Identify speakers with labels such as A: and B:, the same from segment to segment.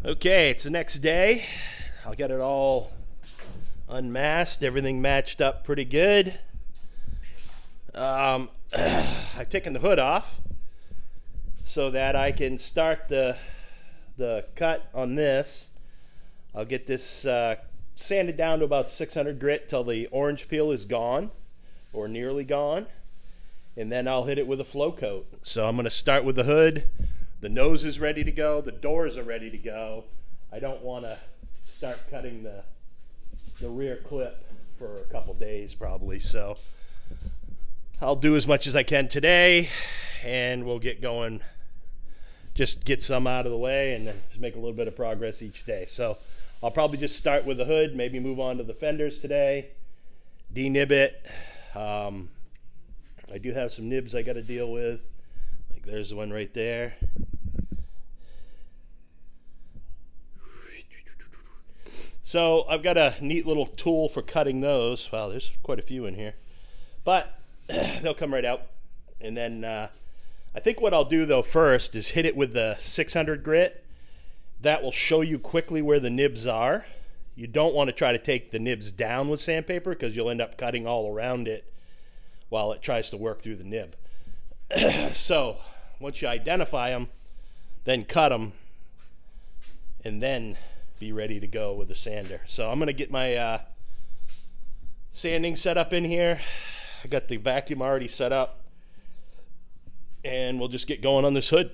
A: Okay, it's the next day. I'll get it all unmasked, everything matched up pretty good. I've taken the hood off so that I can start the cut on this. I'll get this sanded down to about 600 grit till the orange peel is gone or nearly gone, and then I'll hit it with a flow coat. So I'm going to start with the hood. The nose is ready to go. The doors are ready to go. I don't want to start cutting the rear clip for a couple days probably. So I'll do as much as I can today, and we'll get going. Just get some out of the way and then just make a little bit of progress each day. So I'll probably just start with the hood, maybe move on to the fenders today, denib it. I do have some nibs I got to deal with. Like there's the one right there. So I've got a neat little tool for cutting those. Wow, there's quite a few in here. But they'll come right out. And then I think what I'll do though first is hit it with the 600 grit. That will show you quickly where the nibs are. You don't want to try to take the nibs down with sandpaper because you'll end up cutting all around it while it tries to work through the nib. So once you identify them, then cut them, and then be ready to go with the sander. So I'm going to get my sanding set up in here. I got the vacuum already set up, and we'll just get going on this hood.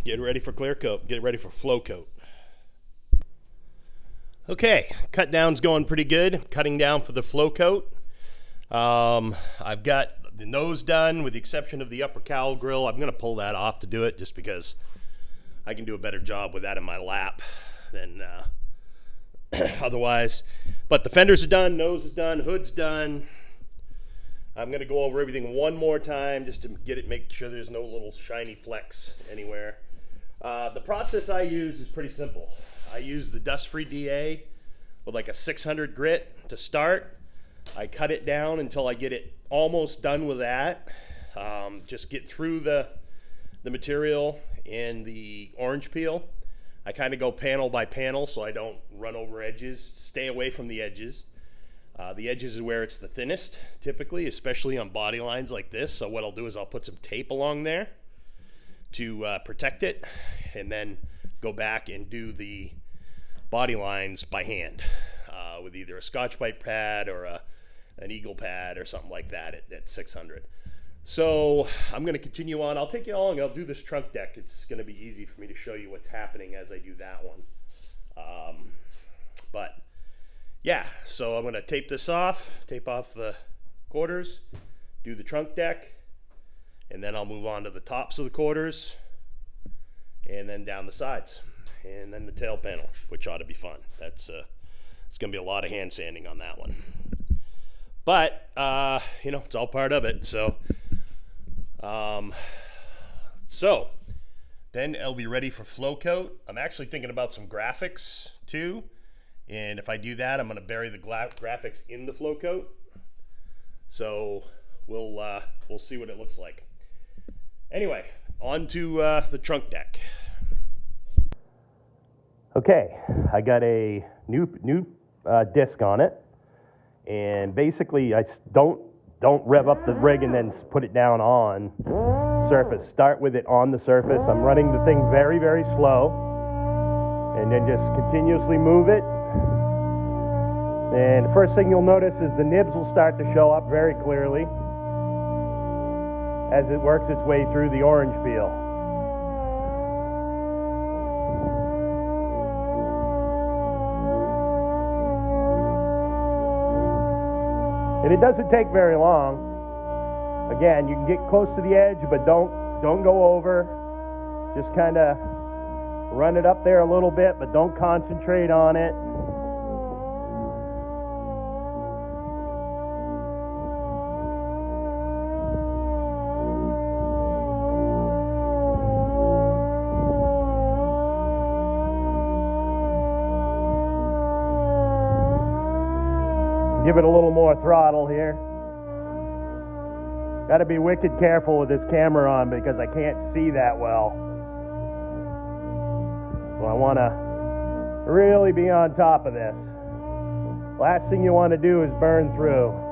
A: Get ready for clear coat. Get ready for flow coat. Okay, cut down's going pretty good. Cutting down for the flow coat. I've got the nose done with the exception of the upper cowl grill. I'm going to pull that off to do it just because I can do a better job with that in my lap than otherwise. But the fenders are done, nose is done, hood's done. I'm going to go over everything one more time just to make sure there's no little shiny flecks anywhere. The process I use is pretty simple. I use the dust-free DA with like a 600 grit to start. I cut it down until I get it almost done with that. Just get through the material and the orange peel. I kind of go panel by panel so I don't run over edges. Stay away from the edges. The edges is where it's the thinnest, typically, especially on body lines like this. So what I'll do is I'll put some tape along there to protect it, and then go back and do the body lines by hand with either a Scotch-Brite pad or an Eagle pad or something like that at 600. So I'm going to continue on. I'll take you along. I'll do this trunk deck. It's going to be easy for me to show you what's happening as I do that one. But yeah, so I'm going to tape this off, tape off the quarters, do the trunk deck, and then I'll move on to the tops of the quarters, and then down the sides, and then the tail panel, which ought to be fun. It's going to be a lot of hand sanding on that one. But, it's all part of it. So then I'll be ready for flow coat. I'm actually thinking about some graphics too. And if I do that, I'm going to bury the graphics in the flow coat. So we'll see what it looks like. Anyway, on to the trunk deck. Okay, I got a new disc on it. And basically, I don't rev up the rig and then put it down on surface. Start with it on the surface. I'm running the thing very, very slow, and then just continuously move it. And the first thing you'll notice is the nibs will start to show up very clearly as it works its way through the orange peel. And it doesn't take very long. Again, you can get close to the edge, but don't go over. Just kind of run it up there a little bit, but don't concentrate on it. Give it a little more throttle here. Got to be wicked careful with this camera on because I can't see that well. So I want to really be on top of this. Last thing you want to do is burn through.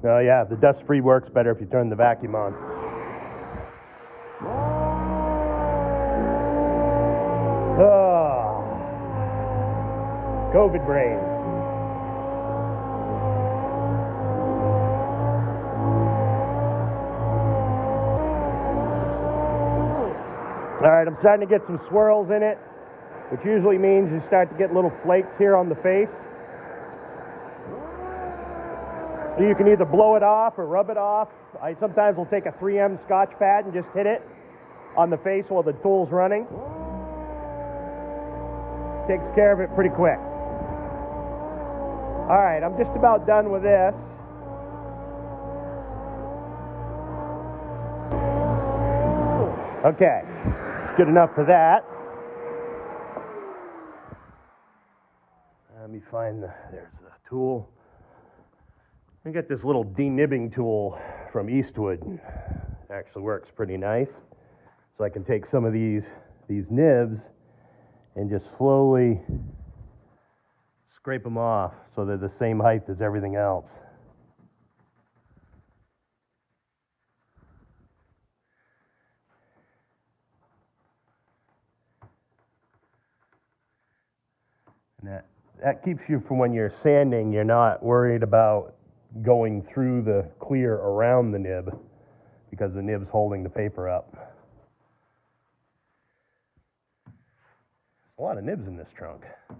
A: Oh yeah, the dust-free works better if you turn the vacuum on. Oh, COVID brain. All right, I'm starting to get some swirls in it, which usually means you start to get little flakes here on the face. So you can either blow it off or rub it off. I sometimes will take a 3M Scotch pad and just hit it on the face while the tool's running. Takes care of it pretty quick. All right, I'm just about done with this. Okay, good enough for that. Let me find there's the tool. I got this little denibbing tool from Eastwood. It actually works pretty nice. So I can take some of these nibs and just slowly scrape them off so they're the same height as everything else. And that keeps you from, when you're sanding, you're not worried about going through the clear around the nib because the nib's holding the paper up. A lot of nibs in this trunk. I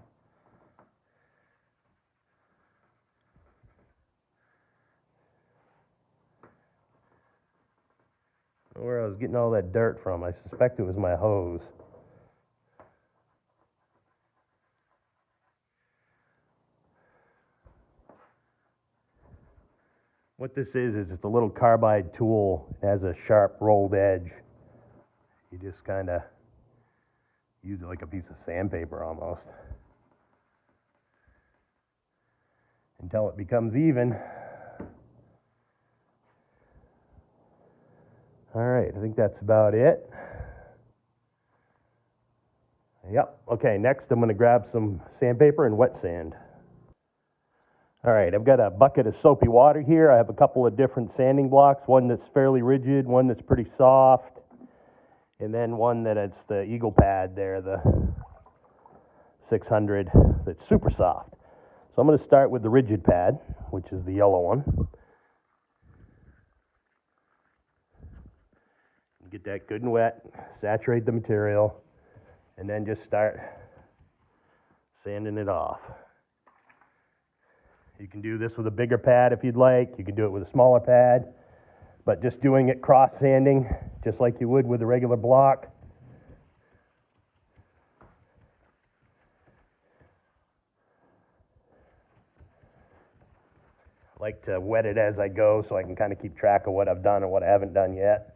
A: don't know where I was getting all that dirt from. I suspect it was my hose. What this is it's a little carbide tool. It has a sharp rolled edge. You just kind of use it like a piece of sandpaper almost until it becomes even. All right, I think that's about it. Yep, okay, next I'm going to grab some sandpaper and wet sand. All right, I've got a bucket of soapy water here. I have a couple of different sanding blocks, one that's fairly rigid, one that's pretty soft, and then one that it's the Eagle pad there, the 600, that's super soft. So I'm going to start with the rigid pad, which is the yellow one. Get that good and wet, saturate the material, and then just start sanding it off. You can do this with a bigger pad if you'd like. You can do it with a smaller pad, but just doing it cross sanding, just like you would with a regular block. I like to wet it as I go so I can kind of keep track of what I've done and what I haven't done yet.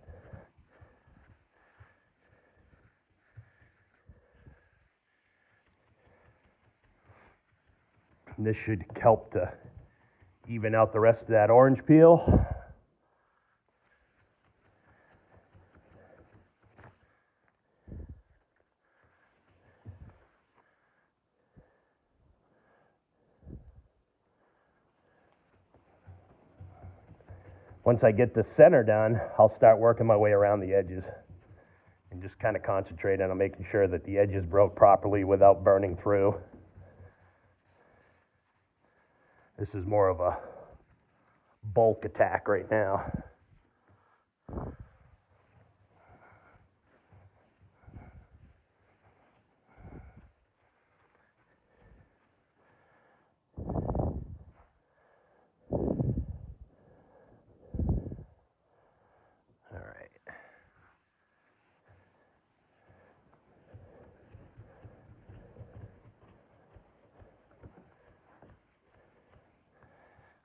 A: And this should help to even out the rest of that orange peel. Once I get the center done, I'll start working my way around the edges and just kind of concentrate on making sure that the edges broke properly without burning through. This is more of a bulk attack right now.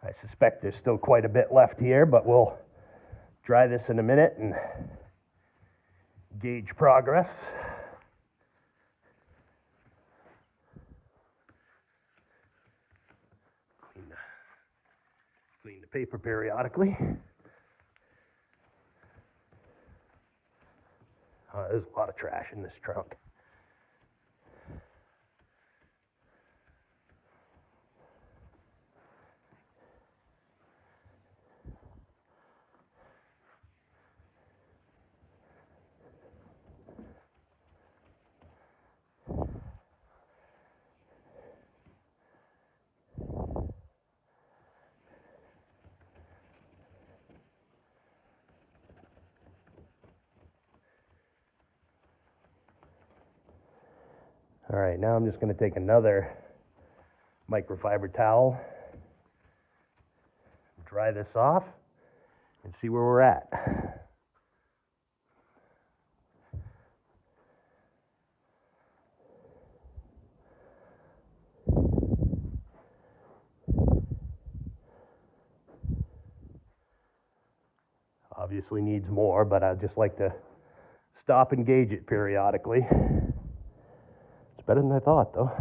A: I suspect there's still quite a bit left here, but we'll dry this in a minute and gauge progress. Clean the paper periodically. There's a lot of trash in this trunk. All right, now I'm just going to take another microfiber towel, dry this off, and see where we're at. Obviously needs more, but I just like to stop and gauge it periodically. It's better than I thought, though.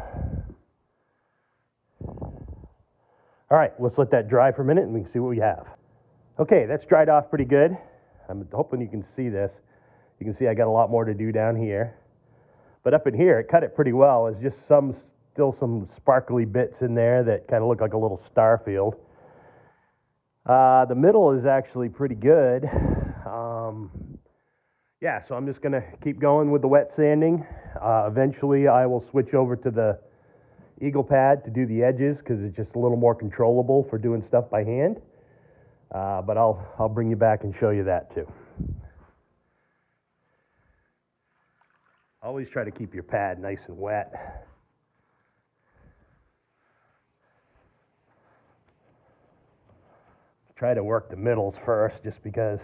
A: All right, let's let that dry for a minute and we can see what we have. Okay, that's dried off pretty good. I'm hoping you can see this. You can see I got a lot more to do down here. But up in here, it cut it pretty well. There's just still some sparkly bits in there that kind of look like a little star field. The middle is actually pretty good. Yeah, so I'm just going to keep going with the wet sanding. Eventually, I will switch over to the Eagle pad to do the edges because it's just a little more controllable for doing stuff by hand. But I'll bring you back and show you that too. Always try to keep your pad nice and wet. Try to work the middles first just because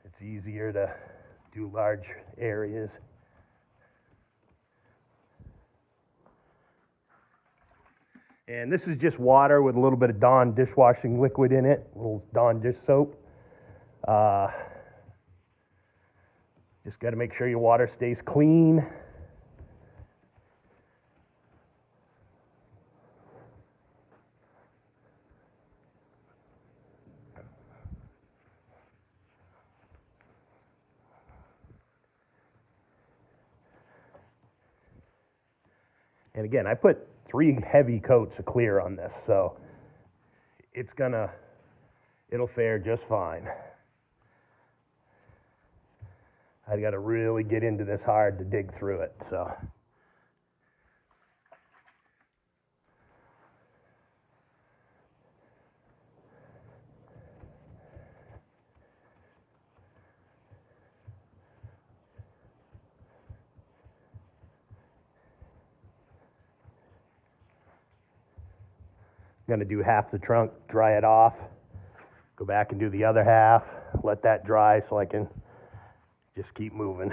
A: it's easier to do large areas. And this is just water with a little bit of Dawn dishwashing liquid in it, a little Dawn dish soap. Just got to make sure your water stays clean. And again, I put 3 heavy coats of clear on this, so it'll fare just fine. I got to really get into this hard to dig through it, so. I'm going to do half the trunk, dry it off, go back and do the other half, let that dry so I can just keep moving.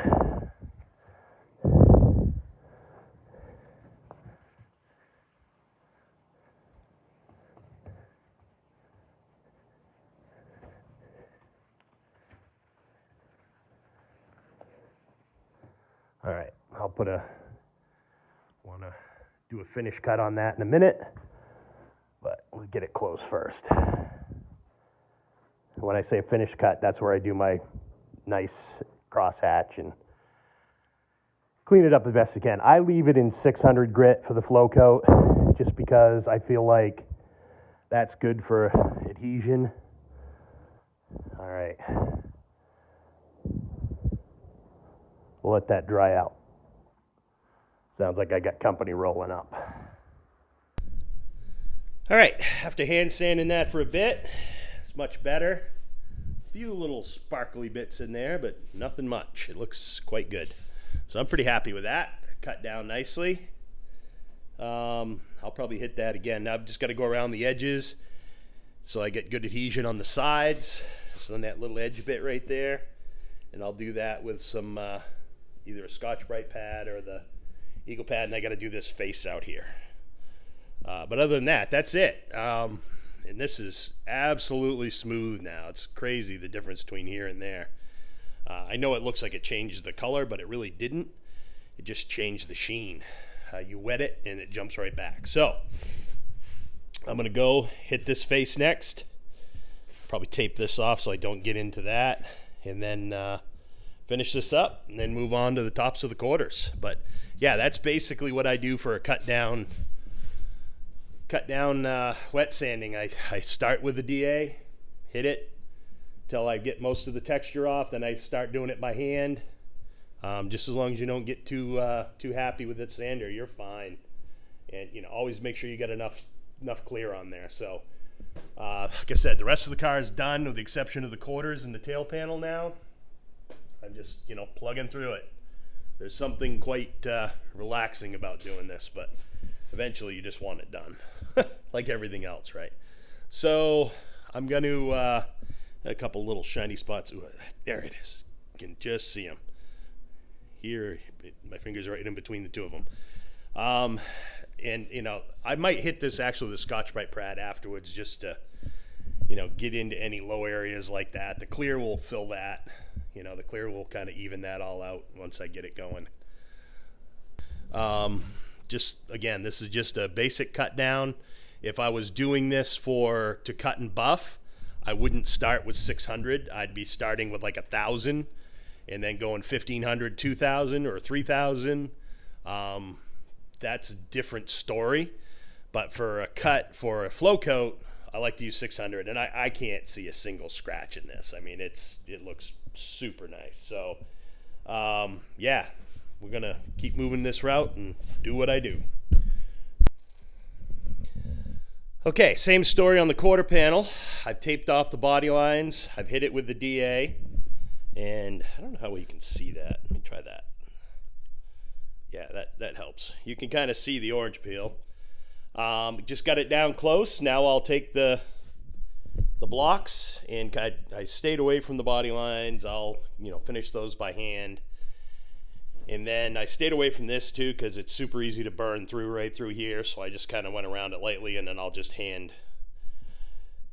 A: All right, want to do a finish cut on that in a minute, but we'll get it close first. When I say finish cut, that's where I do my nice crosshatch and clean it up as best I can. I leave it in 600 grit for the flow coat just because I feel like that's good for adhesion. All right. We'll let that dry out. Sounds like I got company rolling up. All right, after hand sanding that for a bit, it's much better. A few little sparkly bits in there, but nothing much. It looks quite good. So I'm pretty happy with that. Cut down nicely. I'll probably hit that again. Now I've just got to go around the edges so I get good adhesion on the sides. So on that little edge bit right there. And I'll do that with some either a Scotch-Brite pad or the Eagle pad, and I got to do this face out here. But other than that, that's it. And this is absolutely smooth now. It's crazy the difference between here and there. I know it looks like it changed the color, but it really didn't. It just changed the sheen. You wet it and it jumps right back. So I'm going to go hit this face next. Probably tape this off so I don't get into that. And then finish this up and then move on to the tops of the quarters. But yeah, that's basically what I do for a cut down wet sanding. I start with the DA, hit it till I get most of the texture off, then I start doing it by hand. Just as long as you don't get too happy with the sander, you're fine. And always make sure you get enough clear on there. So like I said, the rest of the car is done with the exception of the quarters and the tail panel now. I'm just plugging through it. There's something quite relaxing about doing this, but eventually you just want it done. Like everything else, right? So I'm going to a couple little shiny spots. Ooh, there it is. You can just see them. Here, my fingers are right in between the two of them. And I might hit this actually with the Scotch-Brite pad afterwards just to, get into any low areas like that. The clear will fill that. The clear will kind of even that all out once I get it going. Just again, this is just a basic cut down. If I was doing this to cut and buff, I wouldn't start with 600. I'd be starting with like 1,000 and then going 1,500, 2,000 or 3,000. That's a different story. But for a flow coat, I like to use 600, and I can't see a single scratch in this. I mean, it looks super nice. So yeah, we're gonna keep moving this route and do what I do. Okay, same story on the quarter panel. I've taped off the body lines. I've hit it with the DA, and I don't know how well you can see that. Let me try that. Yeah, that helps. You can kind of see the orange peel. Just got it down close. Now I'll take the blocks, and I stayed away from the body lines. I'll finish those by hand. And then I stayed away from this too because it's super easy to burn right through here. So I just kind of went around it lightly, and then I'll just hand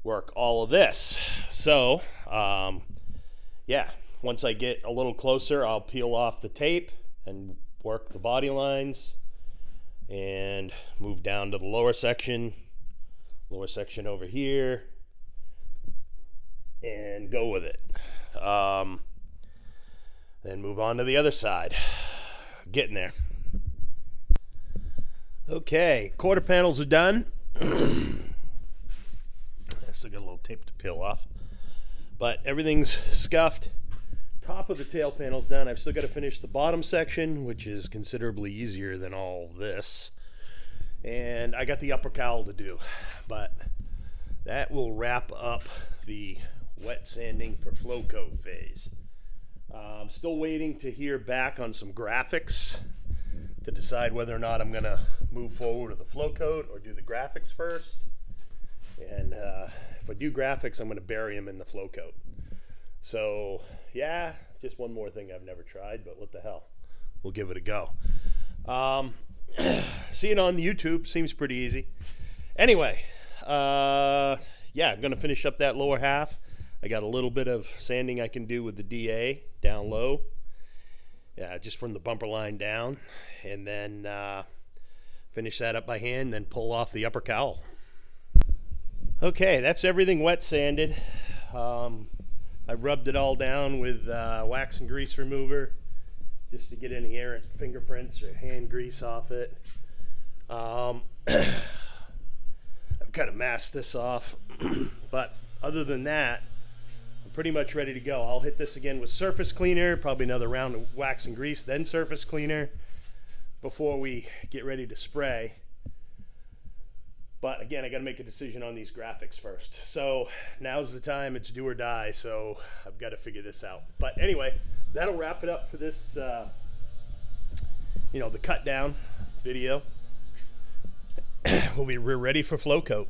A: work all of this. So yeah, once I get a little closer, I'll peel off the tape and work the body lines and move down to the lower section over here, and go with it. Then move on to the other side. Getting there. Okay, quarter panels are done. I still got a little tape to peel off, but everything's scuffed. Top of the tail panel's done. I've still got to finish the bottom section, which is considerably easier than all this. And I got the upper cowl to do, but that will wrap up the wet sanding for flow coat phase. I'm still waiting to hear back on some graphics to decide whether or not I'm going to move forward with the flow coat or do the graphics first. And if I do graphics, I'm going to bury them in the flow coat. So yeah, just one more thing I've never tried, but what the hell, we'll give it a go. Seeing on YouTube seems pretty easy. Anyway, yeah, I'm going to finish up that lower half. I got a little bit of sanding I can do with the DA down low. Yeah, just from the bumper line down. And then finish that up by hand, then pull off the upper cowl. Okay, that's everything wet sanded. I rubbed it all down with wax and grease remover just to get any errant fingerprints or hand grease off it. I've kind of masked this off, but other than that, I'm pretty much ready to go. I'll hit this again with surface cleaner, probably another round of wax and grease, then surface cleaner before we get ready to spray. But again, I got to make a decision on these graphics first. So now's the time. It's do or die. So I've got to figure this out. But anyway, that'll wrap it up for this, the cut down video. We're ready for flow coat.